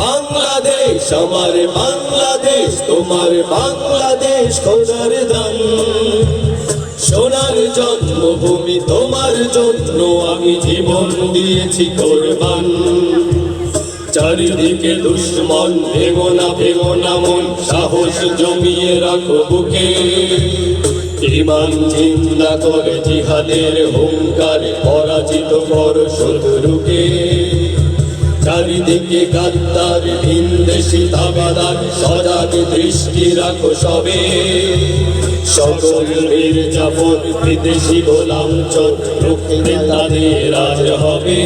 বাংলাদেশ আমার বাংলাদেশ, তোমার বাংলাদেশ খোদার দান। সোনার জন্মভূমি তোমার জন্য আমি জীবন দিয়েছি কোরবান। চারিদিকে দুশ্মন, ভেঙো না মন, সাহস জমিয়ে রাখো বুকে। ঈমান জিন্দা করে জিহাদের হুঙ্কারে পরাজিত করো শত্রুকে। চারিদিকে গাদ্দার ভিনদেশী তাবেদার, সজাগ দৃষ্টি রাখো সবে। সকল মির্জাফর বিদেশি গোলাম চোখ রুখতে তাদের আজ হবে।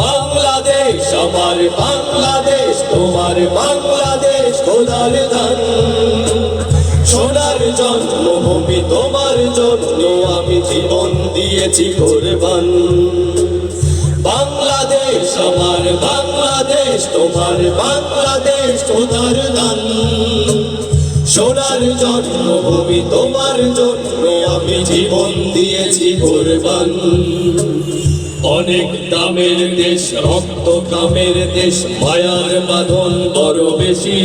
বাংলাদেশ আমার বাংলাদেশ, তোমার বাংলাদেশ খোদার দান। সোনার জন্মভূমি তোমার জন্য আমি জীবন দিয়েছি কোরবান। বাংলাদেশ আমার বাংলাদেশ, তোমার বাংলাদেশ খোদার দান। সোনার জন্মভূমি তোমার জন্য আমি জীবন দিয়েছি কোরবান। অনেক দামের দেশ, রক্ত কামের দেশ, মায়ার বাঁধন বড় বেশি।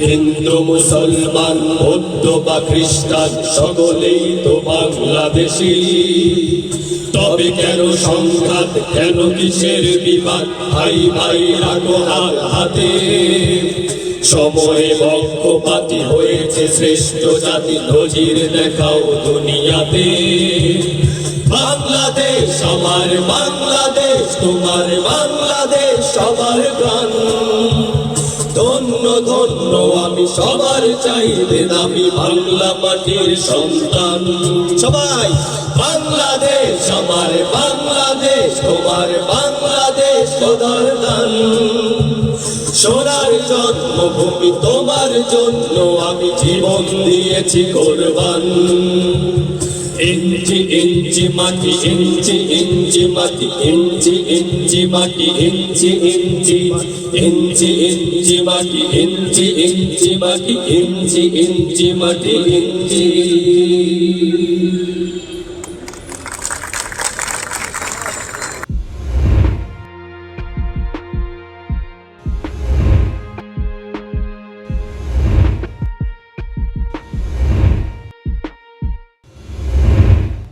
হিন্দু মুসলমান বৌদ্ধ বা খ্রিস্টান সকলেই তো বাংলাদেশী। তবে কেন সংঘাত, কেন কিসের বিবাদ? ভাই ভাই রাখো হাত হাতে। সময়ে পক্ষপাতী হয়েছে শ্রেষ্ঠ জাতি, নজির দেখাও দুনিয়াতে। বাংলাদেশ আমার বাংলাদেশ, তোমার বাংলাদেশ সবার প্রাণ। ধন্য ধন্য আমি সবার চাইতে দামি বাংলা মাটির সন্তান। সবাই বাংলাদেশ আমার বাংলাদেশ, তোমার বাংলাদেশ খোদার দান। সোনার জন্মভূমি তোমার জন্য আমি জীবন দিয়েছি কোরবান। ইঞ্চি ইঞ্চি মাটি, ইঞ্চি ইঞ্চি মাটি, ইঞ্চি ইঞ্চি মাটি, ইঞ্চি ইঞ্চি ইঞ্চি ইঞ্চি মাটি, ইঞ্চি ইঞ্চি মাটি, ইঞ্চি ইঞ্চি মাটি, ইঞ্চি।